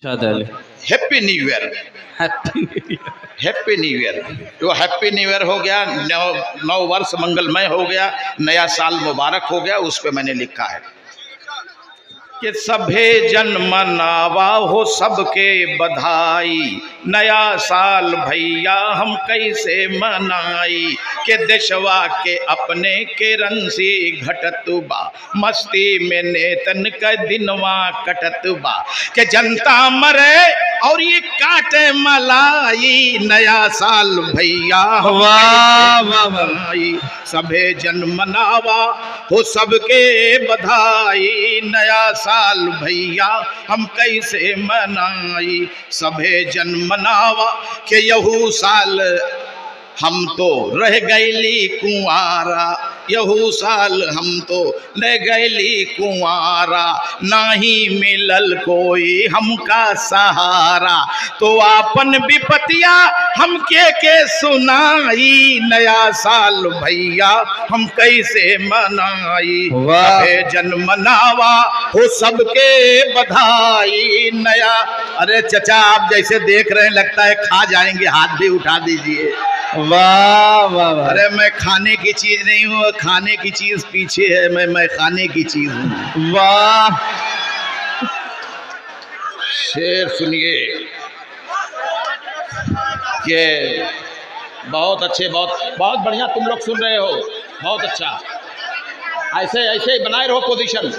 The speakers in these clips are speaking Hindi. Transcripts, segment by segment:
शादी happy new year. Happy happy new year, तो हैप्पी न्यू ईयर हो गया, नव वर्ष मंगलमय हो गया, नया साल मुबारक हो गया। उस पे मैंने लिखा है कि सभे जन मनावा हो सबके बधाई, नया साल भैया हम कैसे मनाई, के देशवा के अपने के रंसी घटत बा, मस्ती में नेतन का दिनवा कटत बा, के जनता मरे और ये काटे मलाई, नया साल भैया हम वाह कैसे वाह वाह। मनाई, सभे जन मनावा हो सबके बधाई, नया साल भैया हम कैसे मनाई, सभे जन मनावा के यहू साल हम तो रह गईली कुंवारा, यहू साल हम तो रह गईली कुंवारा, नाही मिलल कोई हमका सहारा, तो आपन विपतिया हम के सुनाई, नया साल भैया हम कैसे मनाई, वाह। सभे जन मनावा हो सबके बधाई, नया। अरे चचा आप जैसे देख रहे हैं लगता है खा जाएंगे, हाथ भी उठा दीजिए। वाह वाह वाह। अरे मैं खाने की चीज नहीं हूँ, खाने की चीज पीछे है, मैं खाने की चीज हूँ। वाह। शेर सुनिए कि बहुत अच्छे, बहुत बहुत बढ़िया तुम लोग सुन रहे हो, बहुत अच्छा, ऐसे ऐसे ही बनाए रहो पोजीशन।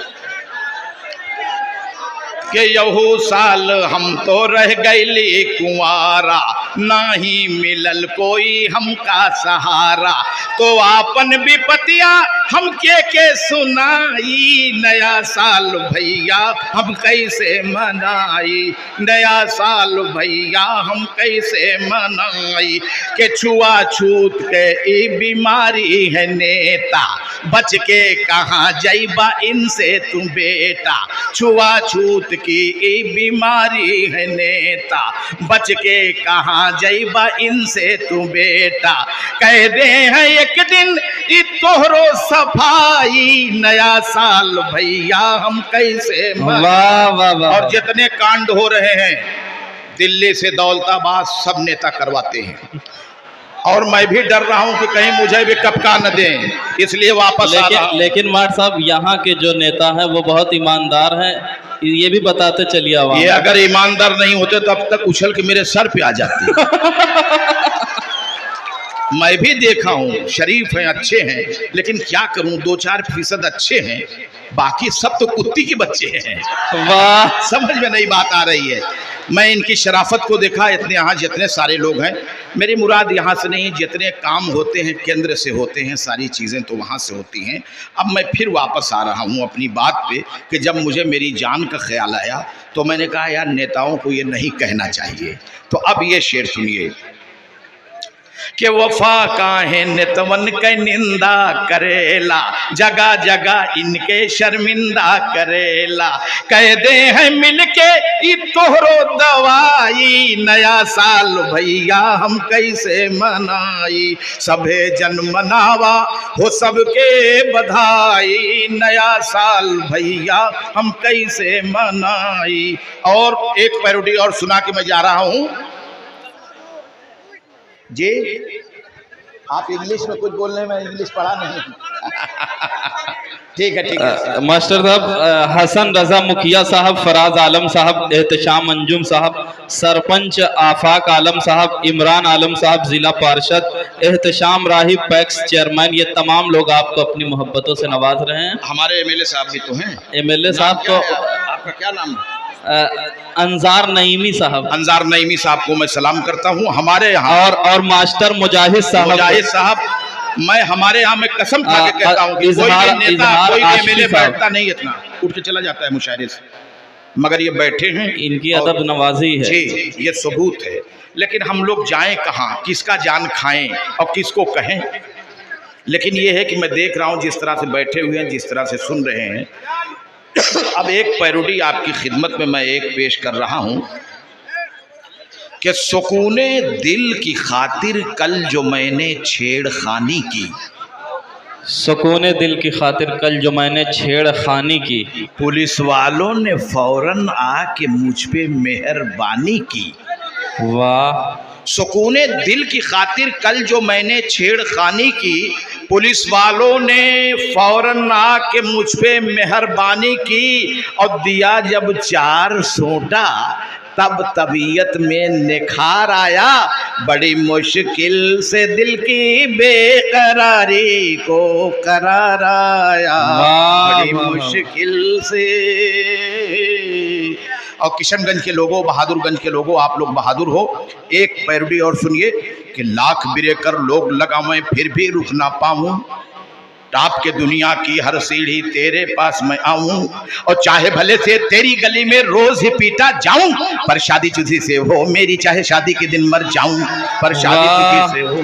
के यहू साल हम तो रह गईली कुंवारा, नाही मिलल कोई हमका सहारा, तो आपन विपतिया हम के सुनाई, नया साल भैया हम कैसे मनाई, नया साल भैया हम कैसे मनाई, के छुआछूत के ई बीमारी है नेता, बच के कहाँ जाइबा इनसे तू बेटा, छुआछूत की ई बीमारी है नेता, बच के कहाँ जाइबा इनसे तू बेटा, कह दे हैं एक दिन ई तोहरो सफाई, नया साल भैया हम कैसे मनाई। वाह वाह वाह। और जितने कांड हो रहे हैं दिल्ली से दौलताबाद सब नेता करवाते हैं, और मैं भी डर रहा हूं कि कहीं मुझे भी कपका न दें, इसलिए वापस आ रहा हूं। लेकिन मार्ट साहब यहाँ के जो नेता हैं वो बहुत ईमानदार हैं, ये भी बताते चलिए आवाम। ये अगर ईमानदार नहीं होते तो अब तक उछल के मेरे सर पे आ जाते। मैं भी देखा हूँ, शरीफ हैं, अच्छे हैं, लेकिन क्या करूं, 2-4% अच्छे हैं, बाकी सब तो कुत्ती के बच्चे हैं। वाह। समझ में नहीं बात आ रही है। मैं इनकी शराफत को देखा, इतने यहाँ जितने सारे लोग हैं, मेरी मुराद यहाँ से नहीं, जितने काम होते हैं केंद्र से होते हैं, सारी चीज़ें तो वहाँ से होती हैं। अब मैं फिर वापस आ रहा हूँ अपनी बात पे कि जब मुझे मेरी जान का ख्याल आया तो मैंने कहा यार नेताओं को ये नहीं कहना चाहिए। तो अब ये शेर सुनिए कि वफा काहे नितवन के निंदा करेला, जगह जगह इनके शर्मिंदा करेला, कह दे हैं मिलके ई तोहरो दवाई, नया साल भैया हम कैसे मनाई, सभे जन मनावा हो सबके बधाई, नया साल भैया हम कैसे मनाई। और एक पैरोडी और सुना के मैं जा रहा हूं जी। आप इंग्लिश में कुछ बोल रहे हैं, मैं इंग्लिश पढ़ा नहीं। ठीक है ठीक है। मास्टर साहब, हसन रजा मुखिया साहब, फराज आलम साहब, एहतशाम अंजुम साहब, सरपंच आफाक आलम साहब, इमरान आलम साहब जिला पार्षद, एहतशाम राहिब पैक्स चेयरमैन, ये तमाम लोग आपको अपनी मोहब्बतों से नवाज रहे हैं। हमारे एमएलए साहब भी तो हैं। एमएलए साहब तो आपका क्या नाम है? अंजार नईमी साहब। अंजार नईमी साहब को मैं सलाम करता हूँ। हमारे यहाँ और मास्टर मुजाहिद साहब। मुजाहिद साहब, मैं हमारे यहाँ में कसम खा के कहता हूँ कि कोई भी नेता, कोई एमएलए बैठता नहीं, इतना उठ के चला जाता है मुशायरे से, मगर ये बैठे हैं, इनकी अदब नवाजी है जी, ये सबूत है। लेकिन हम लोग जाएं कहाँ, किसका जान खाएं और किसको कहें। लेकिन ये है कि मैं देख रहा हूँ जिस तरह से बैठे हुए हैं, जिस तरह से सुन रहे हैं। अब एक पैरोडी आपकी खिदमत में मैं एक पेश कर रहा हूं कि सुकूने दिल की खातिर कल जो मैंने छेड़खानी की, सुकून दिल की खातिर कल जो मैंने छेड़खानी की, पुलिस वालों ने फौरन आके मुझ पे मेहरबानी की। वाह। सुकूने दिल की खातिर कल जो मैंने छेड़खानी की, पुलिस वालों ने फौरन आके मुझ पे मेहरबानी की। और दिया जब 4 सोटा तब तबीयत में निखार आया। बड़ी मुश्किल से दिल की बेकरारी को करार आया, बड़ी मुश्किल से। और किशनगंज के लोगों, बहादुरगंज के लोगों, आप लोग बहादुर हो। एक पैरोडी और सुनिए कि लाख बिरे कर लोग लगा मैं फिर भी रुक ना पाऊं, टाप के दुनिया की हर सीढ़ी तेरे पास मैं आऊं। और चाहे भले से तेरी गली में रोज ही पीटा जाऊं, पर शादी तुझी से हो मेरी, चाहे शादी के दिन मर जाऊं पर शादी तुझी से हो।